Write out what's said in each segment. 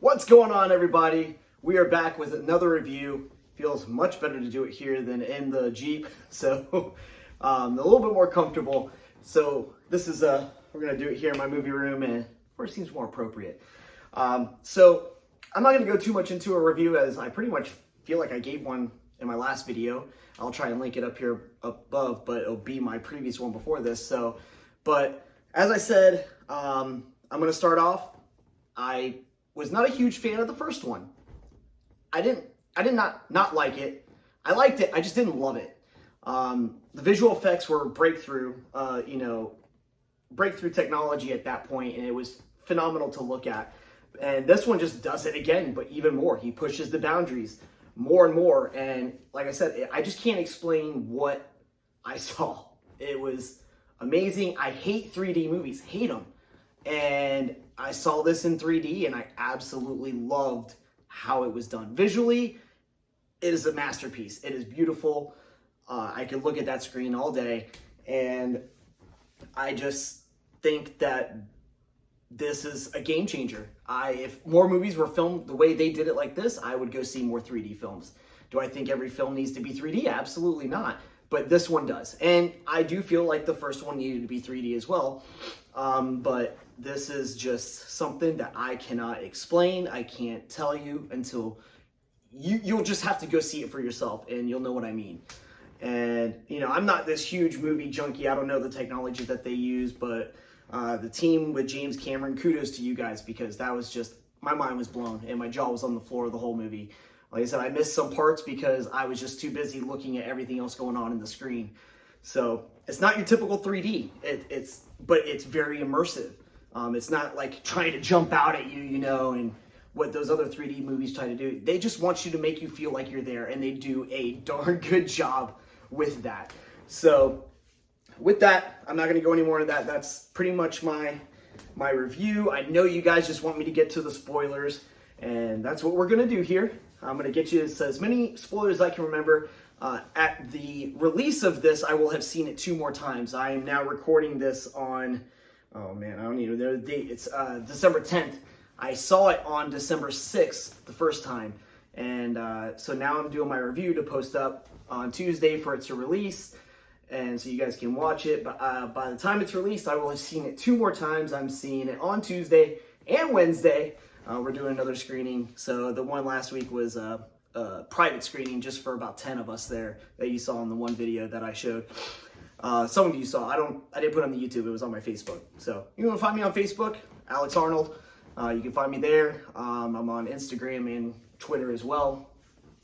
What's going on, everybody? We are back with another review. Feels much better to do it here than in the Jeep, so a little bit more comfortable. So this is we're gonna do it here in my movie room, and of course, it seems more appropriate. So I'm not gonna go too much into a review, as I pretty much feel like I gave one in my last video. I'll try and link it up here above, but it'll be my previous one before this. So, but as I said, I'm gonna start off. I was not a huge fan of the first one. I did not like it. I liked it, I just didn't love it. The visual effects were breakthrough technology at that point, and it was phenomenal to look at. And this one just does it again, but even more. He pushes the boundaries more and more. And like I said, I just can't explain what I saw. It was amazing. I hate 3D movies, hate them. And I saw this in 3D, and I absolutely loved how it was done. Visually, it is a masterpiece. It is beautiful. I could look at that screen all day, and I just think that this is a game changer. If more movies were filmed the way they did it like this, I would go see more 3D films. Do I think every film needs to be 3D? Absolutely not. But this one does. And I do feel like the first one needed to be 3D as well. But this is just something that I cannot explain. I can't tell you until you'll just have to go see it for yourself, and you'll know what I mean. And, I'm not this huge movie junkie. I don't know the technology that they use, but the team with James Cameron, kudos to you guys, because that was just, my mind was blown and my jaw was on the floor the whole movie. Like I said, I missed some parts because I was just too busy looking at everything else going on in the screen. So it's not your typical 3D, but it's very immersive. It's not like trying to jump out at you, and what those other 3D movies try to do. They just want you to make you feel like you're there, and they do a darn good job with that. So with that, I'm not going to go any more into that. That's pretty much my review. I know you guys just want me to get to the spoilers, and that's what we're going to do here. I'm going to get you as many spoilers as I can remember. At the release of this, I will have seen it 2 more times. I am now recording this on, oh man, I don't even know the date. It's December 10th. I saw it on December 6th the first time. And so now I'm doing my review to post up on Tuesday for it to release. And so you guys can watch it. But by the time it's released, I will have seen it 2 more times. I'm seeing it on Tuesday and Wednesday. We're doing another screening. So the one last week was a private screening just for about 10 of us there that you saw in the one video that I showed. Some of you saw. I didn't put it on the YouTube. It was on my Facebook. So you want to find me on Facebook, Alex Arnold. You can find me there. I'm on Instagram and Twitter as well.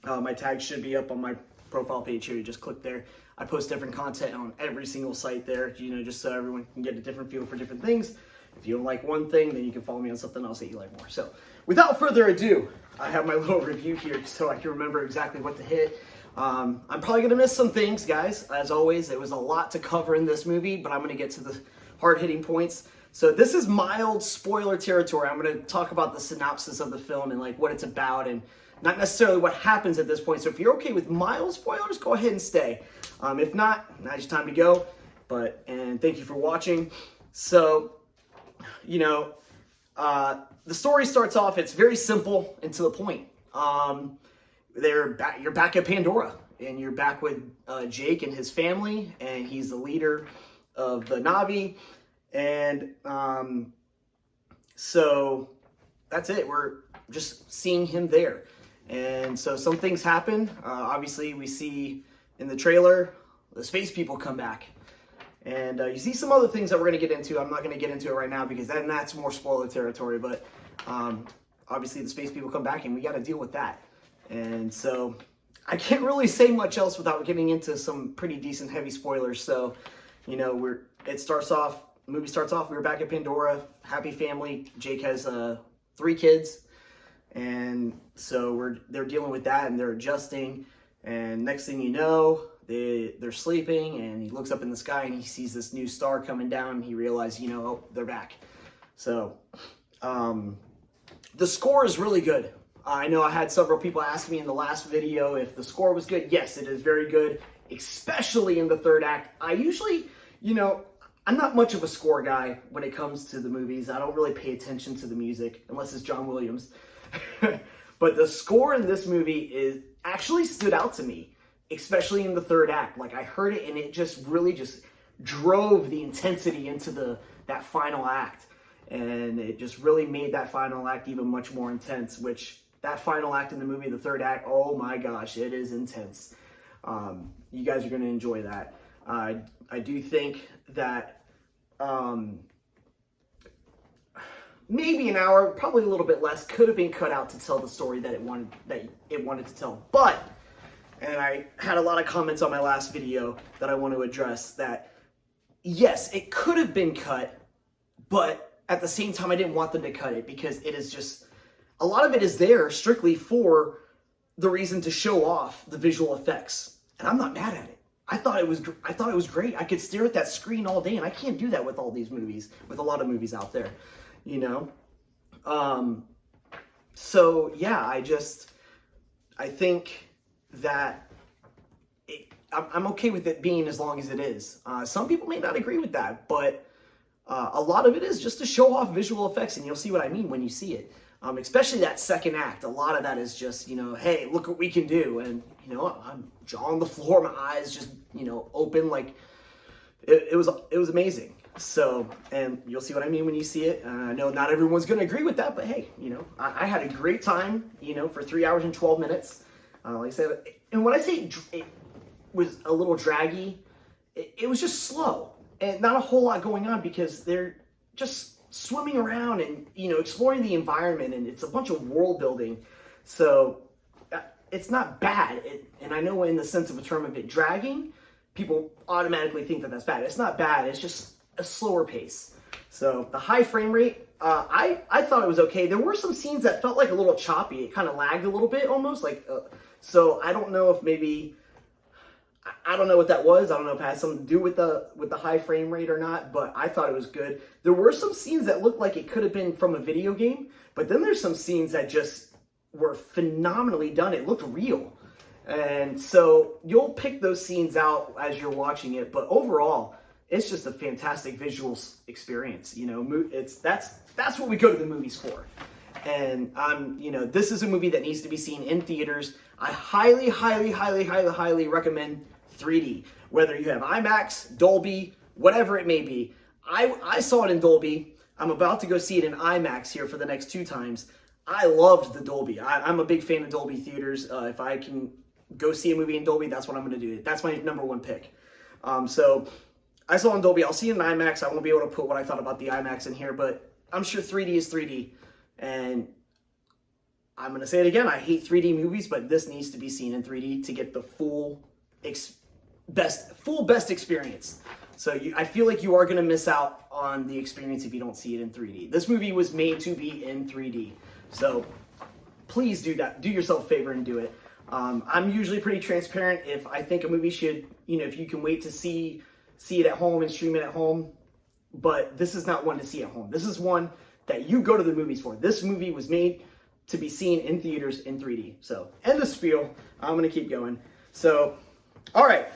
My tags should be up on my profile page here. You just click there. I post different content on every single site there, just so everyone can get a different feel for different things. If you don't like one thing, then you can follow me on something else that you like more. So without further ado, I have my little review here so I can remember exactly what to hit. I'm probably going to miss some things, guys. As always, it was a lot to cover in this movie, but I'm going to get to the hard-hitting points. So this is mild spoiler territory. I'm going to talk about the synopsis of the film and like what it's about, and not necessarily what happens at this point. So if you're okay with mild spoilers, go ahead and stay. If not, now it's time to go. And thank you for watching. So, the story starts off, it's very simple and to the point. You're back at Pandora, and you're back with Jake and his family, and he's the leader of the Na'vi. And so that's it. We're just seeing him there. And so some things happen. Obviously, we see in the trailer, the space people come back. And you see some other things that we're going to get into. I'm not going to get into it right now because then that's more spoiler territory. But obviously the space people come back, and we got to deal with that. And so I can't really say much else without getting into some pretty decent heavy spoilers. So, the movie starts off, we're back at Pandora, happy family. Jake has 3 kids. And so they're dealing with that, and they're adjusting. And next thing you know, they're sleeping, and he looks up in the sky and he sees this new star coming down, and he realizes, oh, they're back. So the score is really good. I know I had several people ask me in the last video if the score was good. Yes, it is very good, especially in the third act. I usually, I'm not much of a score guy when it comes to the movies. I don't really pay attention to the music unless it's John Williams. But the score in this movie is actually stood out to me, especially in the third act. Like I heard it and it just really just drove the intensity into that final act. And it just really made that final act even much more intense, which that final act in the movie, the third act, oh my gosh, it is intense. You guys are going to enjoy that. I do think that maybe an hour, probably a little bit less, could have been cut out to tell the story that it wanted to tell. But, and I had a lot of comments on my last video that I want to address, that yes, it could have been cut, but at the same time I didn't want them to cut it, because it is just, a lot of it is there strictly for the reason to show off the visual effects, and I'm not mad at it. I thought it was great. I could stare at that screen all day, and I can't do that with all these movies, with a lot of movies out there, you know? So yeah, I think that I'm okay with it being as long as it is. Some people may not agree with that, but a lot of it is just to show off visual effects, and you'll see what I mean when you see it. Especially that second act, a lot of that is just, you know, hey, look what we can do. And, you know, I'm jaw on the floor, my eyes just, you know, open, like, it was amazing. So, and you'll see what I mean when you see it. I know not everyone's going to agree with that, but hey, you know, I had a great time, you know, for 3 hours and 12 minutes. Like I said, and when I say it was a little draggy, it was just slow and not a whole lot going on, because they're just swimming around and, you know, exploring the environment, and it's a bunch of world building. So it's not bad. And I know in the sense of a term of it dragging, people automatically think that that's bad. It's not bad. It's just a slower pace. So the high frame rate, I thought it was okay. There were some scenes that felt like a little choppy. It kind of lagged a little bit almost, like, so I don't know if maybe, I don't know what that was. I don't know if it had something to do with the high frame rate or not, but I thought it was good. There were some scenes that looked like it could have been from a video game, but then there's some scenes that just were phenomenally done. It looked real. And so you'll pick those scenes out as you're watching it, but overall, it's just a fantastic visual experience. You know, that's what we go to the movies for. And you know, this is a movie that needs to be seen in theaters. I highly, highly, highly, highly, highly recommend 3D. Whether you have IMAX, Dolby, whatever it may be. I saw it in Dolby. I'm about to go see it in IMAX here for the next 2 times. I loved the Dolby. I'm a big fan of Dolby theaters. If I can go see a movie in Dolby, that's what I'm going to do. That's my #1 pick. So I saw it in Dolby. I'll see it in IMAX. I won't be able to put what I thought about the IMAX in here, but I'm sure 3D is 3D. And I'm going to say it again. I hate 3D movies, but this needs to be seen in 3D to get the full best experience. So I feel like you are going to miss out on the experience if you don't see it in 3D. This movie was made to be in 3D. So please do that. Do yourself a favor and do it. I'm usually pretty transparent. If I think a movie should, you know, if you can wait to see it at home and stream it at home, but this is not one to see at home. This is one that you go to the movies for. This movie was made to be seen in theaters in 3D. So, end the spiel. I'm going to keep going. So, all right.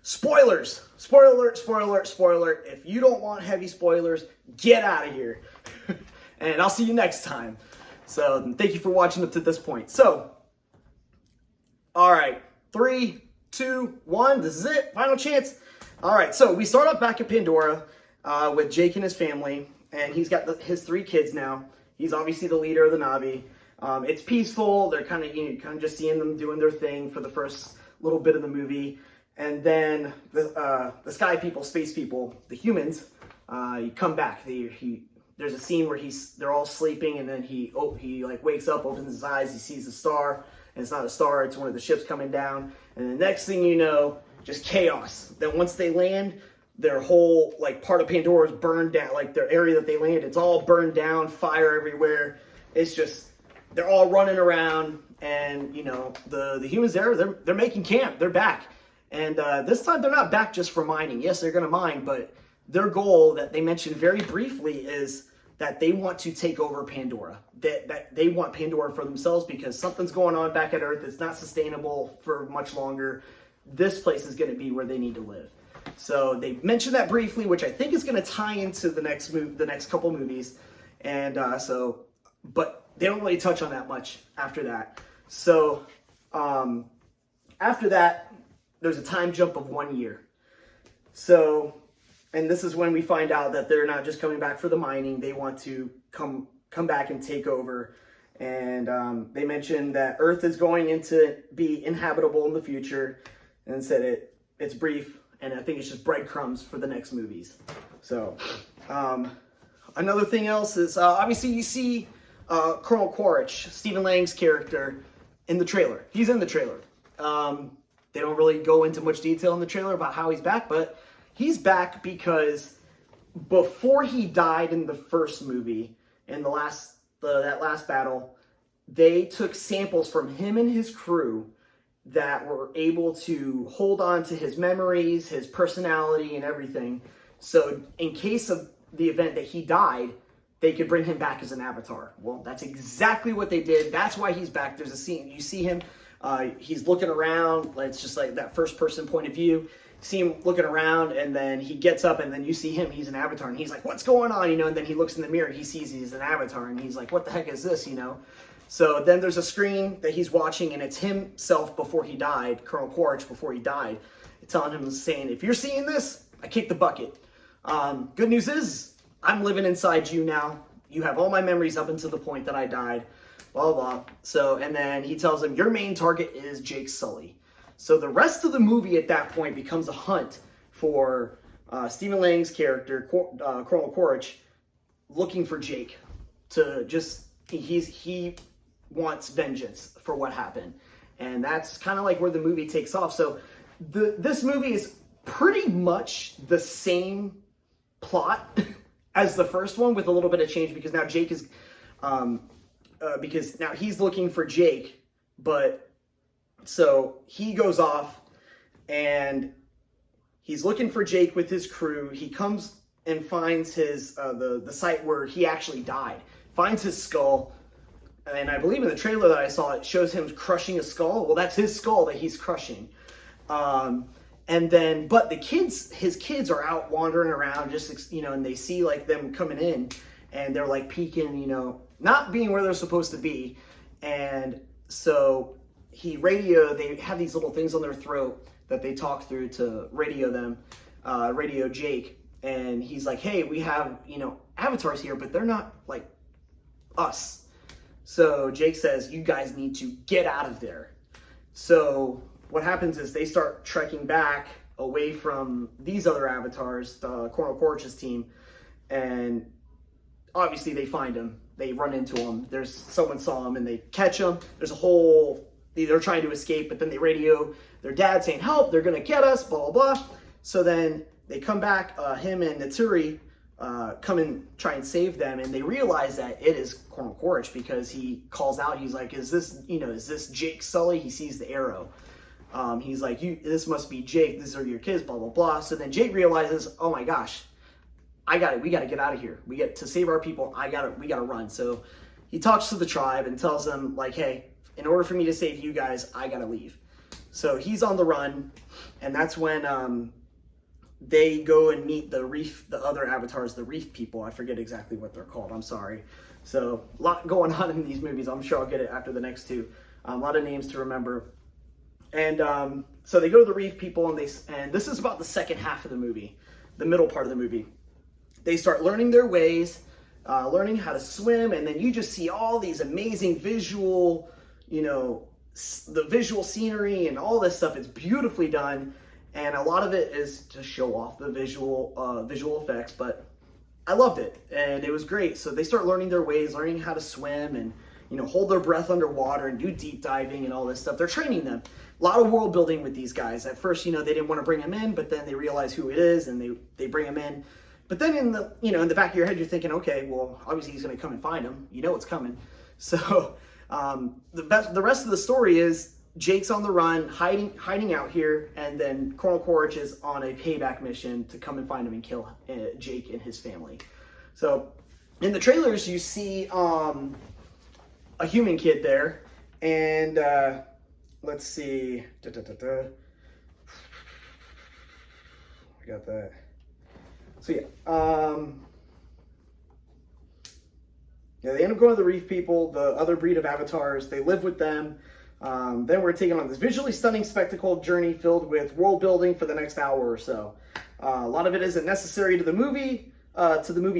Spoilers. Spoiler alert, spoiler alert, spoiler alert. If you don't want heavy spoilers, get out of here. And I'll see you next time. So, thank you for watching up to this point. So, all right. 3, 2, 1. This is it. Final chance. All right. So, we start off back at Pandora with Jake and his family. And he's got his 3 kids now. He's obviously the leader of the Na'vi. It's peaceful. They're kind of just seeing them doing their thing for the first little bit of the movie. And then the sky people, space people, the humans, you come back. There's a scene where they're all sleeping, and then he like wakes up, opens his eyes, he sees a star, and it's not a star, it's one of the ships coming down. And the next thing you know, just chaos. Then once they land, their whole like part of Pandora is burned down, like their area that they land, it's all burned down, fire everywhere. It's just, they're all running around, and you know, the humans there, they're making camp, they're back. And this time they're not back just for mining. Yes, they're gonna mine, but their goal that they mentioned very briefly is that they want to take over Pandora. That they want Pandora for themselves, because something's going on back at Earth. It's not sustainable for much longer. This place is gonna be where they need to live. So they mentioned that briefly, which I think is going to tie into the next couple movies. And but they don't really touch on that much after that. So after that, there's a time jump of 1 year. So, and this is when we find out that they're not just coming back for the mining. They want to come back and take over. And they mentioned that Earth is going into be inhabitable in the future, and said it's brief, and I think it's just breadcrumbs for the next movies. So another thing else is obviously you see Colonel Quaritch, Stephen Lang's character, in the trailer. He's in the trailer. They don't really go into much detail in the trailer about how he's back, but he's back because before he died in the first movie, in that last battle, they took samples from him and his crew that were able to hold on to his memories, his personality, and everything. So in case of the event that he died, they could bring him back as an avatar. Well, that's exactly what they did. That's why he's back. There's a scene, you see him, he's looking around. It's just like that first person point of view. See him looking around, and then he gets up, and then you see him, he's an avatar, and he's like, what's going on, and then he looks in the mirror, he sees he's an avatar, and he's like, what the heck is this, So then there's a screen that he's watching, and it's himself before he died, Colonel Quaritch before he died, telling him, saying, if you're seeing this, I kicked the bucket. Good news is, I'm living inside you now. You have all my memories up until the point that I died, blah, blah, blah. So, and then he tells him, your main target is Jake Sully. So the rest of the movie at that point becomes a hunt for Stephen Lang's character, Colonel Quaritch, looking for Jake to just, he wants vengeance for what happened. And that's kind of like where the movie takes off. So this movie is pretty much the same plot as the first one, with a little bit of change, because now Jake is, because now he's looking for Jake, but so he goes off and he's looking for Jake with his crew. He comes and finds his the site where he actually died, finds his skull, and I believe in the trailer that I saw, it shows him crushing a skull. Well, that's his skull that he's crushing. And then, but his kids are out wandering around, just, and they see like them coming in, and they're like peeking, not being where they're supposed to be. And so they have these little things on their throat that they talk through to radio Jake. And he's like, hey, we have, avatars here, but they're not like us. So Jake says, you guys need to get out of there. So what happens is they start trekking back away from these other avatars, Colonel Quaritch's team, and obviously they find him. They run into him. Someone saw him and they catch him. They're trying to escape, but then they radio their dad saying, help, they're going to get us, blah, blah, blah. So then they come back, him and Natsuri come and try and save them, and they realize that it is Colonel Quaritch, because he calls out, he's like, is this Jake Sully? He sees the arrow. He's like, this must be Jake, these are your kids, blah, blah, blah. So then Jake realizes, oh my gosh, we got to get out of here. We get to save our people. We got to run. So he talks to the tribe and tells them, like, hey, in order for me to save you guys, I got to leave. So he's on the run, and that's when they go and meet the other avatars, the reef people. I forget exactly what they're called. I'm sorry. So a lot going on in these movies. I'm sure I'll get it after the next two. A lot of names to remember. And so they go to the reef people, and this is about the second half of the movie, the middle part of the movie. They start learning their ways, learning how to swim, and then you just see all these amazing visual, the visual scenery and all this stuff. It's beautifully done, and a lot of it is to show off the visual effects, but I loved it, and it was great. So they start learning their ways, learning how to swim, and hold their breath underwater and do deep diving and all this stuff. They're training them. A lot of world building with these guys. At first, they didn't want to bring him in, but then they realize who it is, and they bring him in. But then in the back of your head, you're thinking, okay, well, obviously he's going to come and find him. It's coming. So the rest of the story is Jake's on the run, hiding out here, and then Colonel Quaritch is on a payback mission to come and find him and kill Jake and his family. So in the trailers, you see a human kid there, and let's see. I got that. So yeah, Yeah, they end up going to the Reef People, the other breed of avatars. They live with them. Then we're taking on this visually stunning spectacle journey filled with world building for the next hour or so. A lot of it isn't necessary to the movie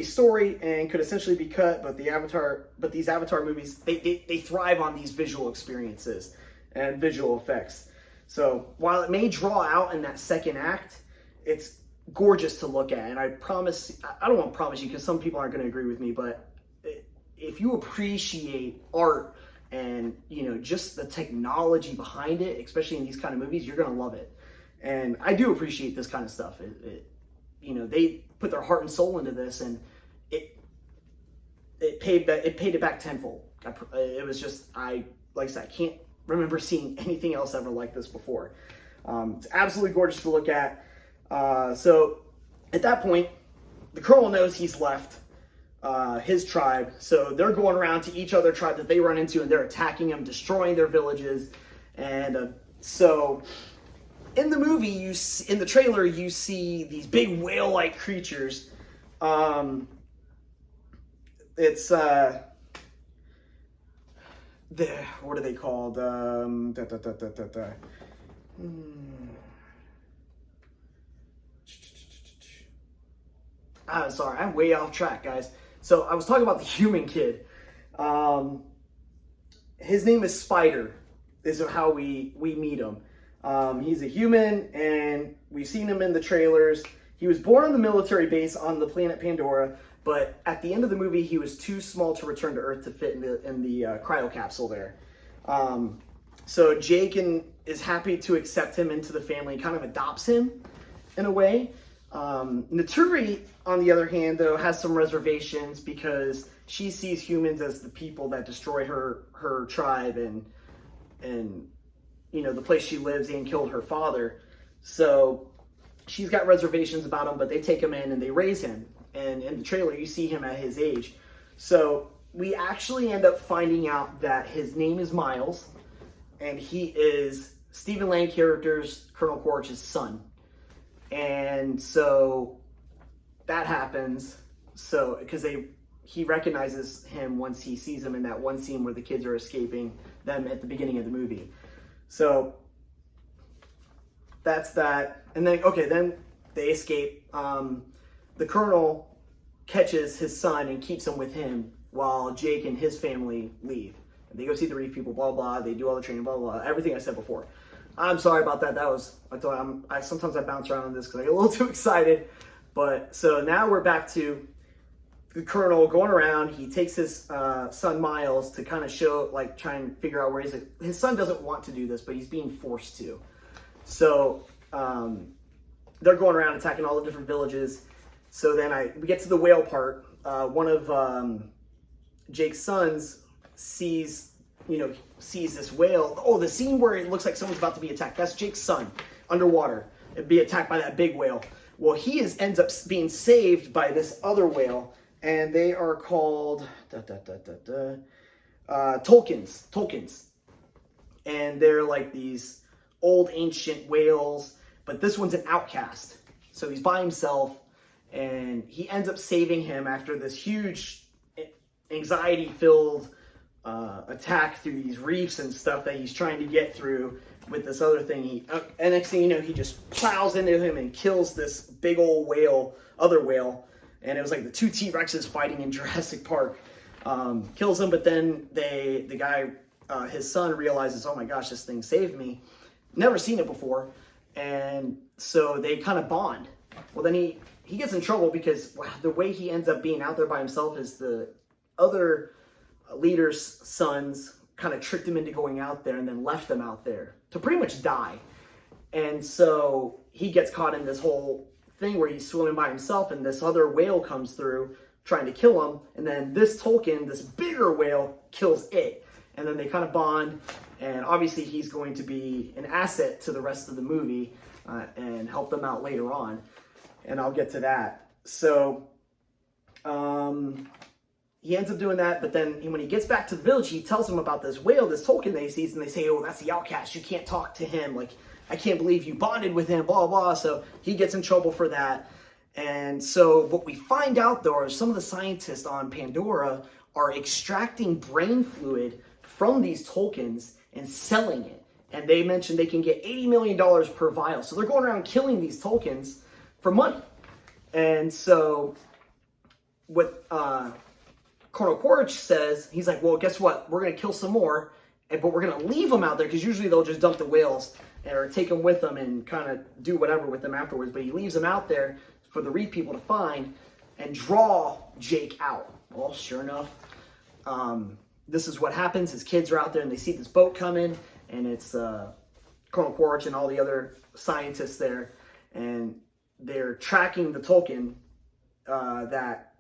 story, and could essentially be cut. But these Avatar movies, they thrive on these visual experiences and visual effects. So while it may draw out in that second act, it's gorgeous to look at. And I promise, I don't want to promise you because some people aren't going to agree with me, but if you appreciate art and, you know, just the technology behind it, especially in these kind of movies, you're going to love it. And I do appreciate this kind of stuff. You know, they put their heart and soul into this, and it paid it back tenfold. It was just, like I said, I can't remember seeing anything else ever like this before. It's absolutely gorgeous to look at. So at that point, the Colonel knows he's left his tribe, so they're going around to each other tribe that they run into, and they're attacking them, destroying their villages. And so in the movie, in the trailer, you see these big whale-like creatures. It's what are they called? I'm sorry, I'm way off track, guys. So I was talking about the human kid. His name is Spider, is how we meet him. He's a human, and we've seen him in the trailers. He was born on the military base on the planet Pandora, but at the end of the movie, he was too small to return to Earth to fit in the cryo capsule there. So Jake is happy to accept him into the family, kind of adopts him in a way. Naturi, on the other hand, though, has some reservations because she sees humans as the people that destroy her tribe and you know, the place she lives and killed her father. So she's got reservations about him, but they take him in and they raise him. And in the trailer, you see him at his age. So we actually end up finding out that his name is Miles, and he is Stephen Lang character's Colonel Quaritch's son. And so that happens. So because he recognizes him once he sees him in that one scene where the kids are escaping them at the beginning of the movie. So that's that. And then, okay, then they escape. The Colonel catches his son and keeps him with him while Jake and his family leave. And they go see the Reef People, blah, blah. They do all the training, blah, blah, everything I said before. I'm sorry about that. Sometimes I bounce around on this because I get a little too excited. But so now we're back to the Colonel going around. He takes his son Miles to kind of try and figure out where he's at. His son doesn't want to do this, but he's being forced to. So they're going around attacking all the different villages. So then we get to the whale part. One of Jake's sons sees this whale. Oh, the scene where it looks like someone's about to be attacked. That's Jake's son underwater and be attacked by that big whale. Well, he ends up being saved by this other whale, and they are called Tolkiens. And they're like these old ancient whales, but this one's an outcast. So he's by himself, and he ends up saving him after this huge anxiety-filled attack through these reefs and stuff that he's trying to get through with this other thing. And next thing you know, he just plows into him and kills this big old other whale. And it was like the two T-Rexes fighting in Jurassic Park. Kills him, but then the guy, his son, realizes, oh my gosh, this thing saved me. Never seen it before. And so they kind of bond. Well, then he gets in trouble because the way he ends up being out there by himself is the other leader's sons kind of tricked him into going out there and then left them out there to pretty much die. And so he gets caught in this whole thing where he's swimming by himself, and this other whale comes through trying to kill him, and then this Tolkien, this bigger whale, kills it. And then they kind of bond, and obviously he's going to be an asset to the rest of the movie and help them out later on, and I'll get to that. So he ends up doing that, but then when he gets back to the village, he tells them about this whale, this Tolkien that he sees, and they say, oh, that's the outcast, you can't talk to him, like, I can't believe you bonded with him, blah, blah. So he gets in trouble for that. And so what we find out, though, are some of the scientists on Pandora are extracting brain fluid from these tokens and selling it. And they mentioned they can get $80 million per vial. So they're going around killing these tokens for money. And so what Colonel Quaritch says, he's like, well, guess what? We're going to kill some more, but we're going to leave them out there, because usually they'll just dump the whales or take them with them and kind of do whatever with them afterwards. But he leaves them out there for the reef people to find and draw Jake out. Well, sure enough, this is what happens. His kids are out there and they see this boat coming, and it's Colonel Quaritch and all the other scientists there, and they're tracking the token that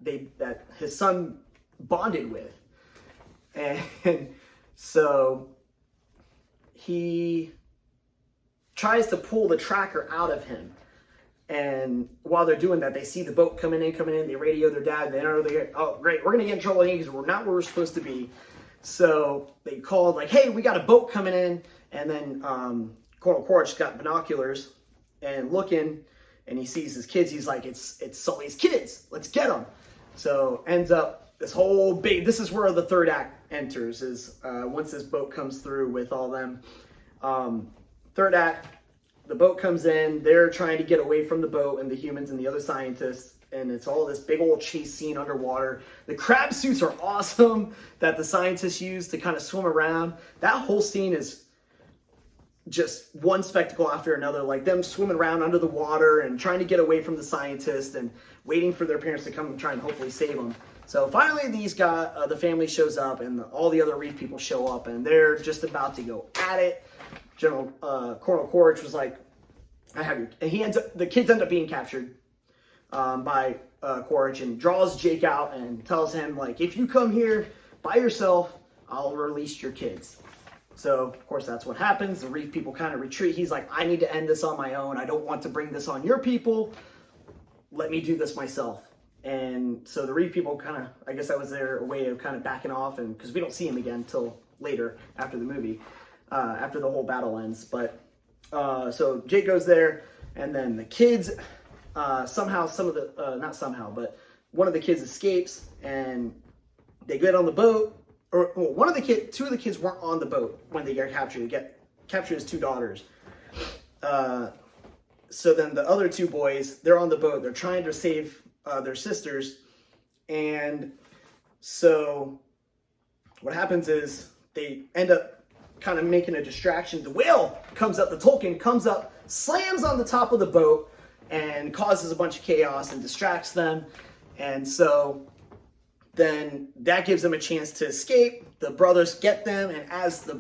his son bonded with. And so he tries to pull the tracker out of him. And while they're doing that, they see the boat coming in. They radio their dad. They know oh, great, we're going to get in trouble because we're not where we're supposed to be. So they called like, hey, we got a boat coming in. And then Colonel Quaritch got binoculars and looking, and he sees his kids. He's like, it's Sully's kids. Let's get them. So ends up this whole big, this is where the third act enters, is once this boat comes through with all them. Third act, the boat comes in, they're trying to get away from the boat and the humans and the other scientists, and it's all this big old chase scene underwater. The crab suits are awesome that the scientists use to kind of swim around. That whole scene is just one spectacle after another, like them swimming around under the water and trying to get away from the scientists and waiting for their parents to come and try and hopefully save them. So finally these guys, the family shows up, and all the other reef people show up, and they're just about to go at it. Colonel Quaritch was like, I have you. And the kids end up being captured by Quaritch, and draws Jake out and tells him, like, if you come here by yourself, I'll release your kids. So, of course, that's what happens. The reef people kind of retreat. He's like, I need to end this on my own. I don't want to bring this on your people. Let me do this myself. And so the reef people kind of, I guess that was their way of kind of backing off, and because we don't see him again until later after the movie. After the whole battle ends. But so Jake goes there, and then the kids somehow, but one of the kids escapes, and they get on the boat. Or well, two of the kids weren't on the boat when they get captured. They get captured as two daughters. So then the other two boys, they're on the boat. They're trying to save their sisters, and so what happens is they end up kind of making a distraction. The whale comes up, the Tolkien comes up, slams on the top of the boat, and causes a bunch of chaos and distracts them. And so then that gives them a chance to escape. The brothers get them, and as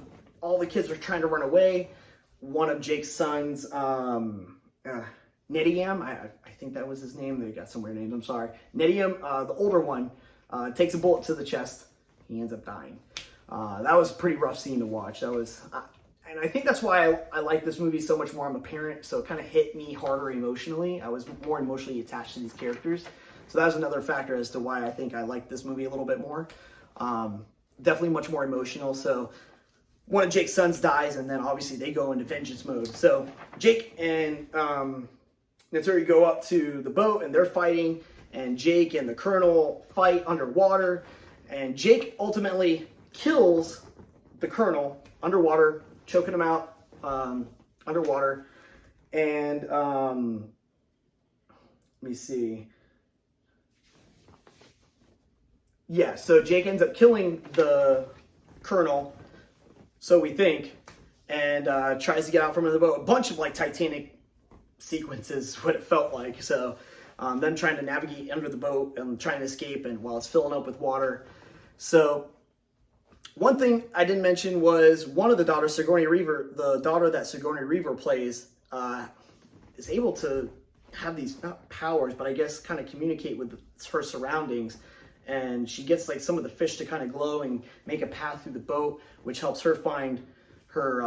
all the kids are trying to run away, one of Jake's sons, Nediam, I think that was his name. They got some weird names, I'm sorry. Nediam, the older one, takes a bullet to the chest. He ends up dying. That was a pretty rough scene to watch. And I think that's why I like this movie so much more. I'm a parent, so it kind of hit me harder emotionally. I was more emotionally attached to these characters. So that was another factor as to why I think I like this movie a little bit more. Definitely much more emotional. So one of Jake's sons dies, and then obviously they go into vengeance mode. So Jake and Natsuri go up to the boat, and they're fighting, and Jake and the Colonel fight underwater, and Jake ultimately kills the Colonel underwater, choking him out underwater. And let me see. Yeah, so Jake ends up killing the Colonel, so we think, and tries to get out from under the boat. A bunch of like Titanic sequences, what it felt like. So them trying to navigate under the boat and trying to escape, and while it's filling up with water. So one thing I didn't mention was one of the daughters, Sigourney Weaver, the daughter that Sigourney Weaver plays, is able to have these, not powers, but I guess kind of communicate with her surroundings. And she gets like some of the fish to kind of glow and make a path through the boat, which helps her find her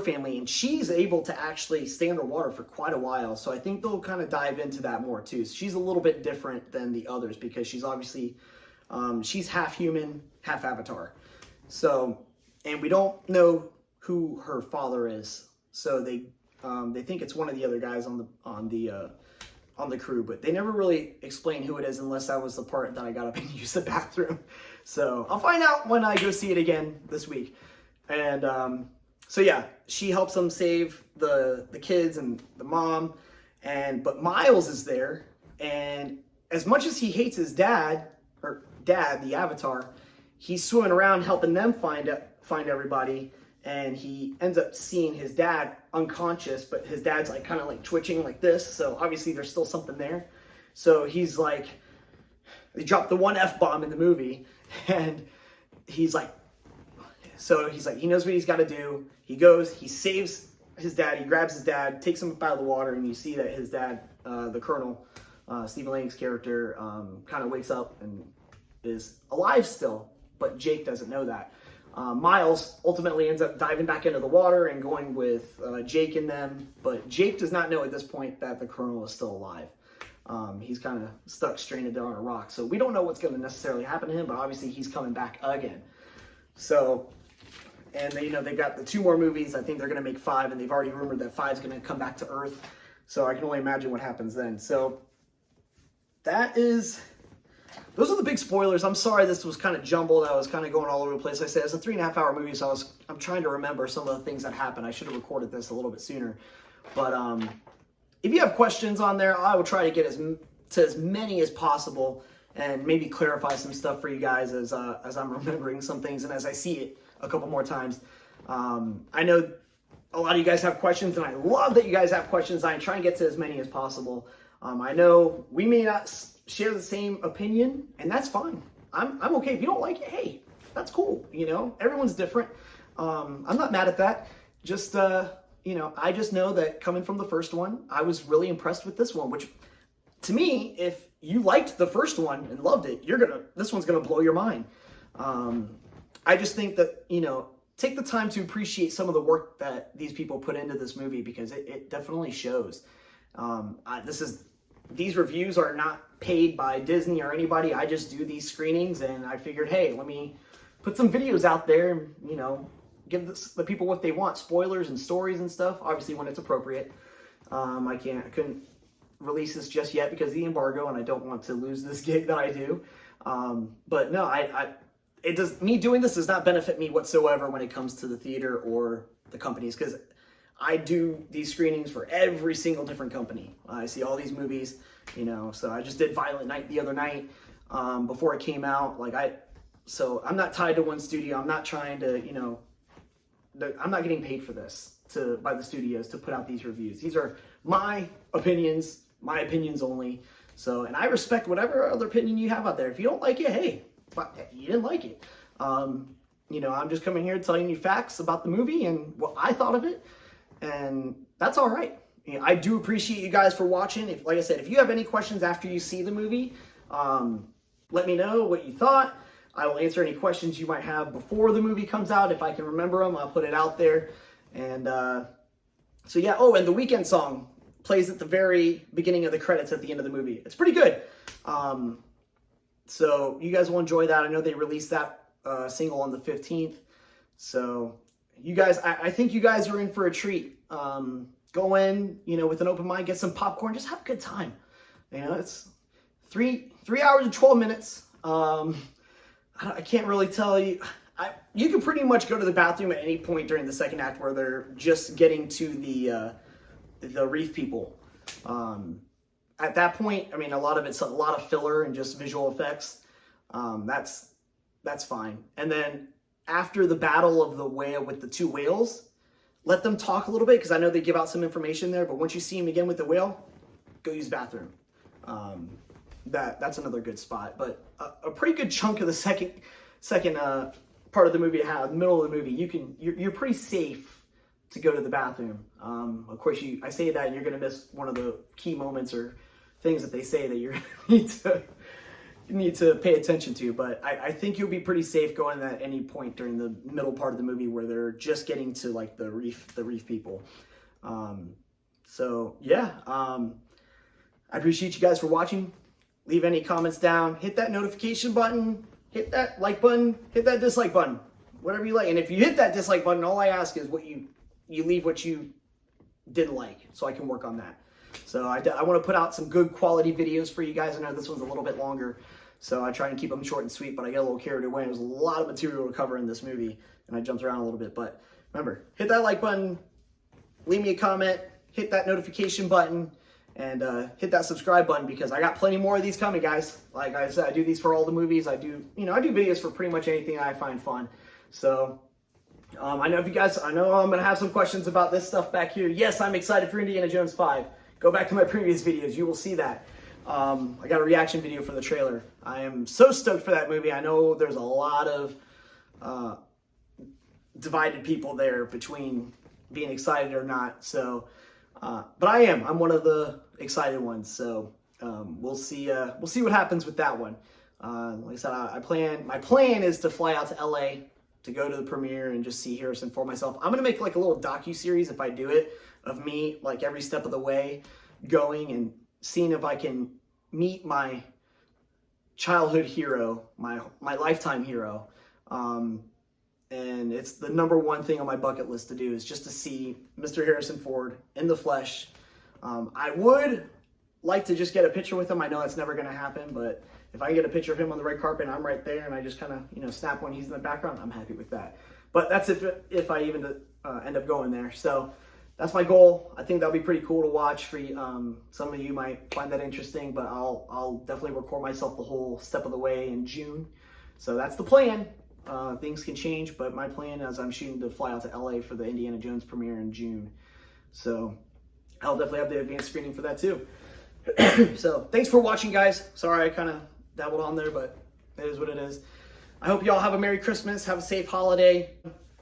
family. And she's able to actually stay underwater for quite a while. So I think they'll kind of dive into that more too. So she's a little bit different than the others because she's obviously, she's half human, half avatar. So, and we don't know who her father is. So they think it's one of the other guys on the on the crew, but they never really explain who it is unless that was the part that I got up and used the bathroom. So I'll find out when I go see it again this week. And so yeah, she helps them save the kids and the mom, but Miles is there, and as much as he hates his dad, the Avatar, he's swimming around helping them find everybody, and he ends up seeing his dad unconscious, but his dad's like kind of like twitching like this, so obviously there's still something there. So he's like, they dropped the one F-bomb in the movie, and he's like, he knows what he's got to do. He goes, he saves his dad, he grabs his dad, takes him up out of the water, and you see that his dad, the Colonel, Stephen Lang's character, kind of wakes up and is alive still, but Jake doesn't know that. Miles ultimately ends up diving back into the water and going with Jake and them, but Jake does not know at this point that the Colonel is still alive. He's kind of stuck stranded there on a rock, so we don't know what's going to necessarily happen to him, but obviously he's coming back again. So, and they've got the 2 more movies. I think they're going to make 5, and they've already rumored that 5 is going to come back to Earth. So I can only imagine what happens then. So those are the big spoilers. I'm sorry this was kind of jumbled. I was kind of going all over the place. Like I said, it's a 3.5-hour movie, so I'm trying to remember some of the things that happened. I should have recorded this a little bit sooner. But if you have questions on there, I will try to get to as many as possible and maybe clarify some stuff for you guys as I'm remembering some things and as I see it a couple more times. I know a lot of you guys have questions, and I love that you guys have questions. I try and get to as many as possible. I know we may not share the same opinion, and that's fine. I'm okay. If you don't like it, hey, that's cool. Everyone's different. I'm not mad at that. Just, I just know that coming from the first one, I was really impressed with this one, which to me, if you liked the first one and loved it, this one's going to blow your mind. I just think that, take the time to appreciate some of the work that these people put into this movie, because it definitely shows. These reviews are not paid by Disney or anybody. I just do these screenings, and I figured, hey, let me put some videos out there and, give the people what they want, spoilers and stories and stuff, obviously when it's appropriate. I couldn't release this just yet because of the embargo, and I don't want to lose this gig that I do. But no, me doing this does not benefit me whatsoever when it comes to the theater or the companies, because I do these screenings for every single different company. I see all these movies, so I just did Violent Night the other night before it came out. So I'm not tied to one studio. I'm not trying to, I'm not getting paid for this by the studios to put out these reviews. These are my opinions only. So, and I respect whatever other opinion you have out there. If you don't like it, hey, you didn't like it. I'm just coming here telling you facts about the movie and what I thought of it. And that's all right. I do appreciate you guys for watching. Like I said, if you have any questions after you see the movie, let me know what you thought. I will answer any questions you might have before the movie comes out. If I can remember them, I'll put it out there. And so yeah. Oh, and the Weeknd song plays at the very beginning of the credits at the end of the movie. It's pretty good. So you guys will enjoy that. I know they released that single on the 15th. So you guys, I think you guys are in for a treat. Go in, with an open mind, get some popcorn, just have a good time. It's 3 hours and 12 minutes. I can't really tell you. You can pretty much go to the bathroom at any point during the second act where they're just getting to the reef people. At that point, a lot of it's a lot of filler and just visual effects. That's fine. And then after the battle of the whale with the 2 whales, let them talk a little bit, because I know they give out some information there, but once you see him again with the whale, go use the bathroom. That's another good spot. But a pretty good chunk of the second part of the movie, the middle of the movie, you're pretty safe to go to the bathroom. Of course, I say that and you're going to miss one of the key moments or things that they say that you need to pay attention to. But I think you'll be pretty safe going at any point during the middle part of the movie where they're just getting to like the reef people. So yeah, I appreciate you guys for watching. Leave any comments down, hit that notification button, hit that like button, hit that dislike button, whatever you like. And if you hit that dislike button, all I ask is you leave what you didn't like, so I can work on that. So I want to put out some good quality videos for you guys. I know this one's a little bit longer, so I try and keep them short and sweet, but I get a little carried away. There's a lot of material to cover in this movie, and I jumped around a little bit. But remember, hit that like button, leave me a comment, hit that notification button, and hit that subscribe button, because I got plenty more of these coming, guys. Like I said, I do these for all the movies. I do videos for pretty much anything I find fun. So I know I'm going to have some questions about this stuff back here. Yes, I'm excited for Indiana Jones 5. Go back to my previous videos. You will see that. I got a reaction video for the trailer. I am so stoked for that movie. I know there's a lot of divided people there between being excited or not. So, but I'm one of the excited ones. So we'll see what happens with that one. Like I said, my plan is to fly out to LA to go to the premiere and just see Harrison for myself. I'm gonna make like a little docu-series if I do it, of me like every step of the way going and seeing if I can meet my childhood hero, my lifetime hero. And it's the number one thing on my bucket list to do, is just to see Mr. Harrison Ford in the flesh. I would like to just get a picture with him. I know that's never going to happen, but if I get a picture of him on the red carpet and I'm right there and I just kind of, snap when he's in the background, I'm happy with that. But that's if I even end up going there. So that's my goal. I think that'll be pretty cool to watch for you. Some of you might find that interesting, but I'll definitely record myself the whole step of the way in June. So that's the plan. Things can change, but my plan is I'm shooting to fly out to LA for the Indiana Jones premiere in June. So I'll definitely have the advanced screening for that too. So thanks for watching, guys. Sorry I kind of dabbled on there, but it is what it is. I hope you all have a Merry Christmas. Have a safe holiday.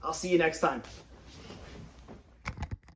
I'll see you next time.